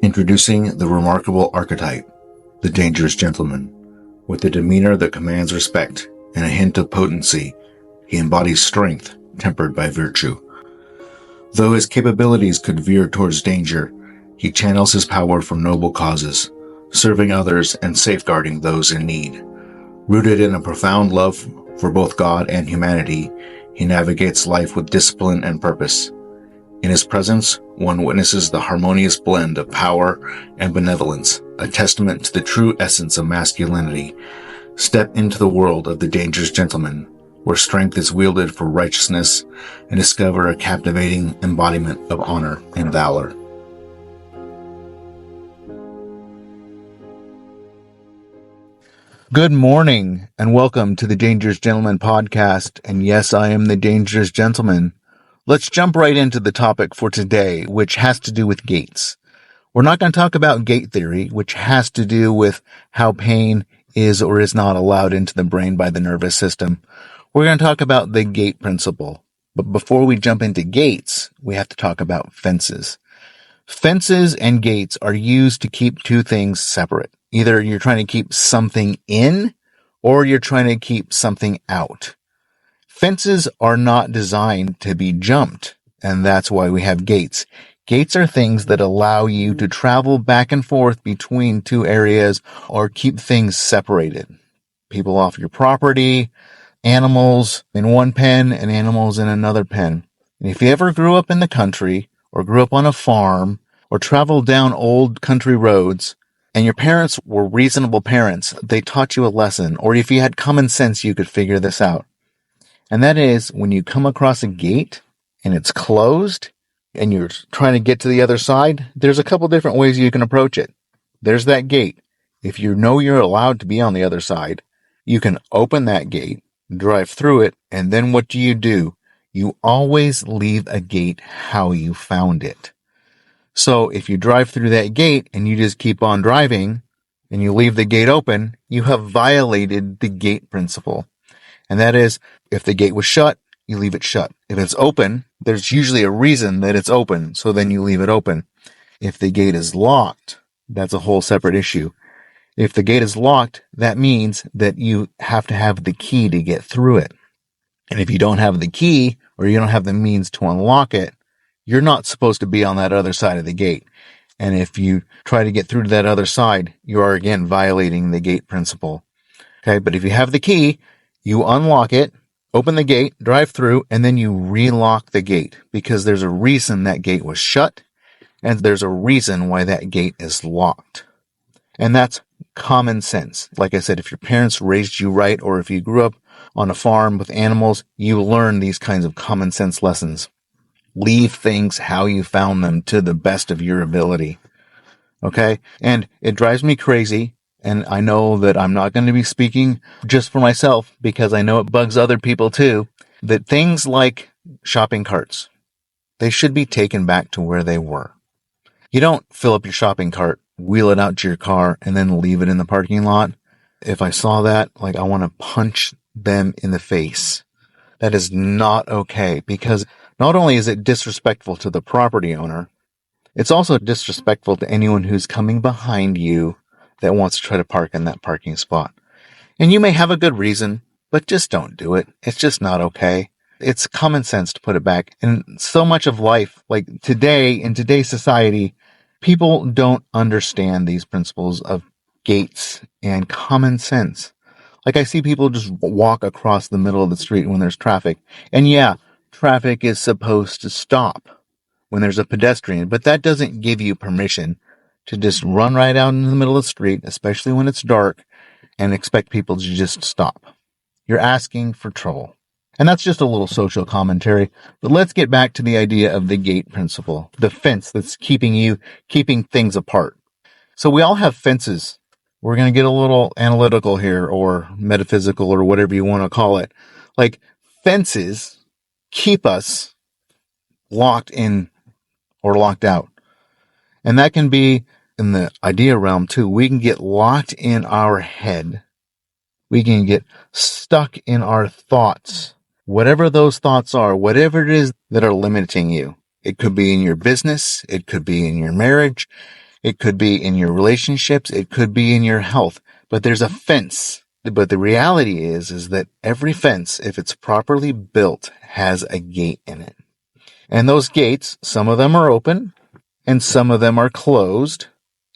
Introducing the remarkable archetype, the dangerous gentleman. With a demeanor that commands respect and a hint of potency, he embodies strength tempered by virtue. Though his capabilities could veer towards danger, he channels his power for noble causes, serving others and safeguarding those in need. Rooted in a profound love for both God and humanity, he navigates life with discipline and purpose. In his presence, one witnesses the harmonious blend of power and benevolence, a testament to the true essence of masculinity. Step into the world of the dangerous gentleman, where strength is wielded for righteousness, and discover a captivating embodiment of honor and valor. Good morning, and welcome to the Dangerous Gentleman podcast. And yes, I am the Dangerous Gentleman. Let's jump right into the topic for today, which has to do with gates. We're not going to talk about gate theory, which has to do with how pain is or is not allowed into the brain by the nervous system. We're going to talk about the gate principle. But before we jump into gates, we have to talk about fences. Fences and gates are used to keep two things separate. Either you're trying to keep something in or you're trying to keep something out. Fences are not designed to be jumped, and that's why we have gates. Gates are things that allow you to travel back and forth between two areas or keep things separated. People off your property, animals in one pen and animals in another pen. And if you ever grew up in the country or grew up on a farm or traveled down old country roads and your parents were reasonable parents, they taught you a lesson, or if you had common sense, you could figure this out. And that is when you come across a gate and it's closed and you're trying to get to the other side, there's a couple different ways you can approach it. There's that gate. If you know you're allowed to be on the other side, you can open that gate, drive through it, and then what do? You always leave a gate how you found it. So if you drive through that gate and you just keep on driving and you leave the gate open, you have violated the gate principle. And that is, if the gate was shut, you leave it shut. If it's open, there's usually a reason that it's open, so then you leave it open. If the gate is locked, that's a whole separate issue. If the gate is locked, that means that you have to have the key to get through it. And if you don't have the key, or you don't have the means to unlock it, you're not supposed to be on that other side of the gate. And if you try to get through to that other side, you are again violating the gate principle. Okay, but if you have the key, you unlock it, open the gate, drive through, and then you relock the gate because there's a reason that gate was shut and there's a reason why that gate is locked. And that's common sense. Like I said, if your parents raised you right or if you grew up on a farm with animals, you learn these kinds of common sense lessons. Leave things how you found them to the best of your ability. Okay? And it drives me crazy. And I know that I'm not going to be speaking just for myself because I know it bugs other people too, that things like shopping carts, they should be taken back to where they were. You don't fill up your shopping cart, wheel it out to your car, and then leave it in the parking lot. If I saw that, I want to punch them in the face. That is not okay because not only is it disrespectful to the property owner, it's also disrespectful to anyone who's coming behind you that wants to try to park in that parking spot. And you may have a good reason, but just don't do it. It's just not okay. It's common sense to put it back. And so much of life, like today, in today's society, people don't understand these principles of gates and common sense. Like I see people just walk across the middle of the street when there's traffic. And yeah, traffic is supposed to stop when there's a pedestrian, but that doesn't give you permission to just run right out in the middle of the street, especially when it's dark, and expect people to just stop. You're asking for trouble. And that's just a little social commentary. But let's get back to the idea of the gate principle, the fence that's keeping things apart. So we all have fences. We're going to get a little analytical here or metaphysical or whatever you want to call it. Like fences keep us locked in or locked out. And that can be in the idea realm too. We can get locked in our head. We can get stuck in our thoughts. Whatever those thoughts are, whatever it is that are limiting you. It could be in your business. It could be in your marriage. It could be in your relationships. It could be in your health, but there's a fence. But the reality is that every fence, if it's properly built, has a gate in it. And those gates, some of them are open and some of them are closed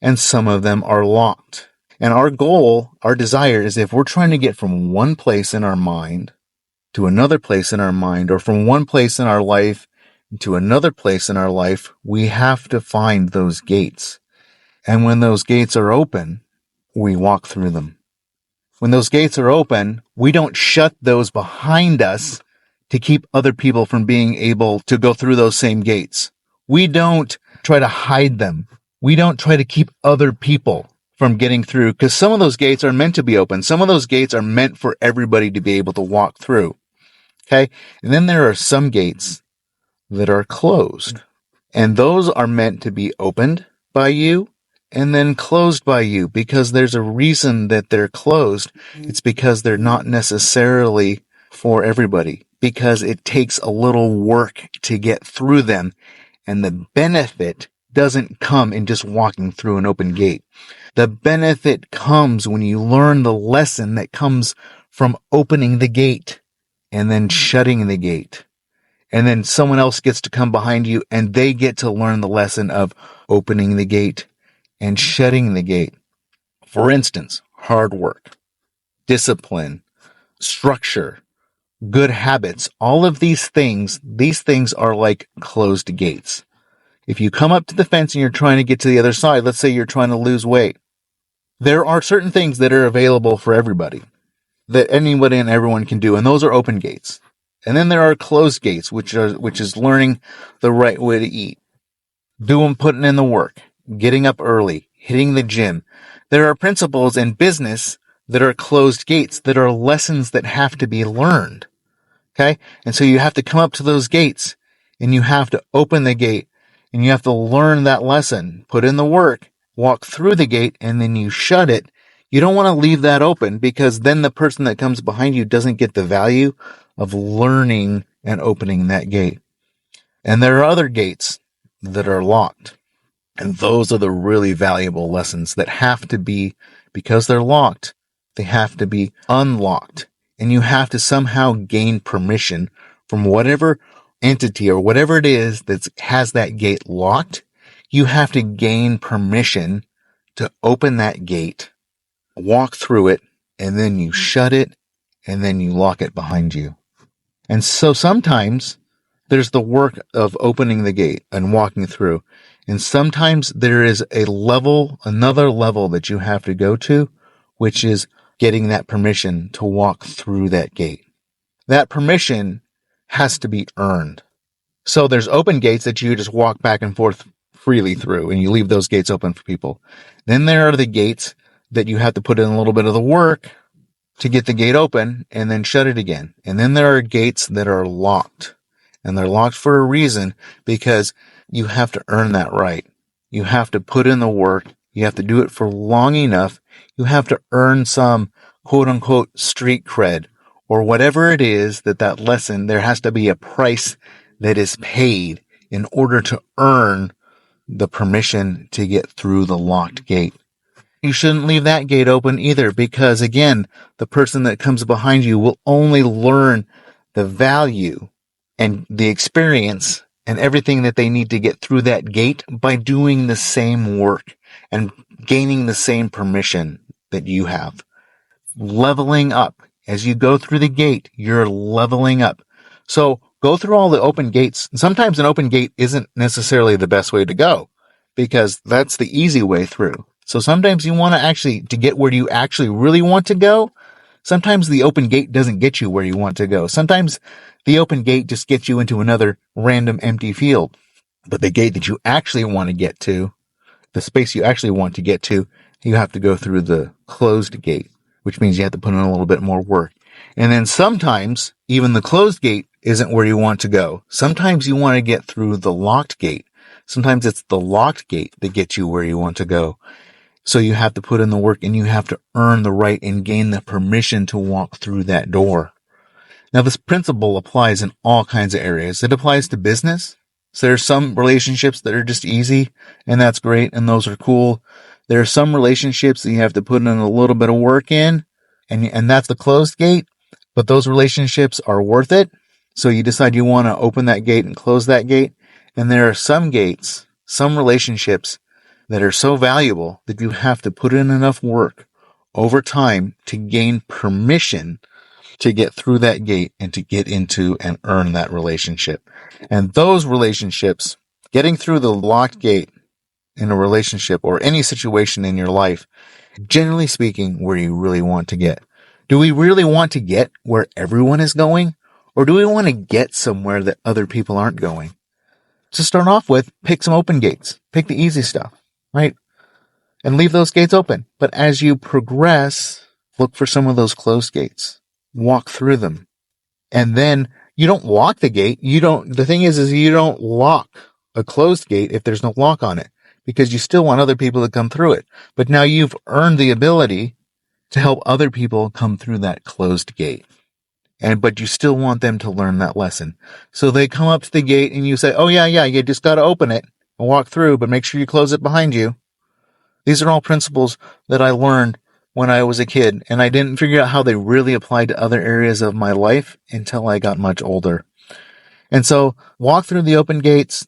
and some of them are locked. And our goal, our desire is if we're trying to get from one place in our mind to another place in our mind, or from one place in our life to another place in our life, we have to find those gates. And when those gates are open, we walk through them. When those gates are open, we don't shut those behind us to keep other people from being able to go through those same gates. We don't try to hide them. We don't try to keep other people from getting through, because some of those gates are meant to be open. Some of those gates are meant for everybody to be able to walk through. Okay. And then there are some gates that are closed, and those are meant to be opened by you and then closed by you, because there's a reason that they're closed. It's because they're not necessarily for everybody, because it takes a little work to get through them. And the benefit doesn't come in just walking through an open gate. The benefit comes when you learn the lesson that comes from opening the gate and then shutting the gate. And then someone else gets to come behind you and they get to learn the lesson of opening the gate and shutting the gate. For instance, hard work, discipline, structure, good habits, all of these things are like closed gates. If you come up to the fence and you're trying to get to the other side, let's say you're trying to lose weight, there are certain things that are available for everybody, that anybody and everyone can do, and those are open gates. And then there are closed gates, which is learning the right way to eat, putting in the work, getting up early, hitting the gym. There are principles in business that are closed gates, that are lessons that have to be learned. Okay? And so you have to come up to those gates and you have to open the gate and you have to learn that lesson, put in the work, walk through the gate, and then you shut it. You don't want to leave that open, because then the person that comes behind you doesn't get the value of learning and opening that gate. And there are other gates that are locked. And those are the really valuable lessons that have to be, because they're locked, they have to be unlocked. And you have to somehow gain permission from whatever entity or whatever it is that has that gate locked. You have to gain permission to open that gate, walk through it, and then you shut it, and then you lock it behind you. And so sometimes there's the work of opening the gate and walking through. And sometimes there is another level that you have to go to, which is getting that permission to walk through that gate. That permission has to be earned. So there's open gates that you just walk back and forth freely through, and you leave those gates open for people. Then there are the gates that you have to put in a little bit of the work to get the gate open and then shut it again. And then there are gates that are locked, and they're locked for a reason, because you have to earn that right. You have to put in the work. You have to do it for long enough. You have to earn some quote unquote street cred, or whatever it is that lesson, there has to be a price that is paid in order to earn the permission to get through the locked gate. You shouldn't leave that gate open either, because again, the person that comes behind you will only learn the value and the experience and everything that they need to get through that gate by doing the same work and gaining the same permission that you have. Leveling up. As you go through the gate, you're leveling up. So go through all the open gates. Sometimes an open gate isn't necessarily the best way to go, because that's the easy way through. So sometimes you want to get where you actually really want to go. Sometimes the open gate doesn't get you where you want to go. Sometimes the open gate just gets you into another random empty field. But the gate that you actually want to get to, the space you actually want to get to, you have to go through the closed gate, which means you have to put in a little bit more work. And then sometimes even the closed gate isn't where you want to go. Sometimes you want to get through the locked gate. Sometimes it's the locked gate that gets you where you want to go. So you have to put in the work, and you have to earn the right and gain the permission to walk through that door. Now, this principle applies in all kinds of areas. It applies to business. So there's some relationships that are just easy, and that's great, and those are cool. There are some relationships that you have to put in a little bit of work in, and that's the closed gate, but those relationships are worth it. So you decide you want to open that gate and close that gate. And there are some gates, some relationships that are so valuable that you have to put in enough work over time to gain permission to get through that gate and to get into and earn that relationship. And those relationships, getting through the locked gate in a relationship or any situation in your life, generally speaking, where you really want to get. Do we really want to get where everyone is going? Or do we want to get somewhere that other people aren't going? To start off with, pick some open gates. Pick the easy stuff, right? And leave those gates open. But as you progress, look for some of those closed gates. Walk through them. And then you don't lock the gate. The thing is you don't lock a closed gate if there's no lock on it, because you still want other people to come through it. But now you've earned the ability to help other people come through that closed gate. But you still want them to learn that lesson. So they come up to the gate and you say, oh yeah, you just got to open it and walk through, but make sure you close it behind you. These are all principles that I learned when I was a kid, and I didn't figure out how they really applied to other areas of my life until I got much older. And so walk through the open gates,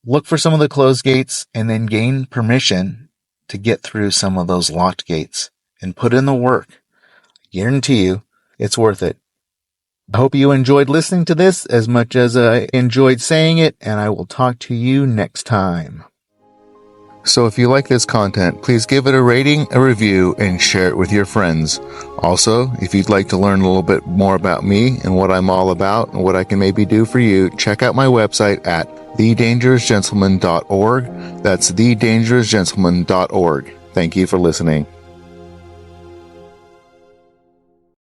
look for some of the closed gates, and then gain permission to get through some of those locked gates and put in the work. I guarantee you it's worth it. I hope you enjoyed listening to this as much as I enjoyed saying it, and I will talk to you next time. So if you like this content, please give it a rating, a review, and share it with your friends. Also, if you'd like to learn a little bit more about me and what I'm all about and what I can maybe do for you, check out my website at thedangerousgentleman.org. That's thedangerousgentleman.org. Thank you for listening.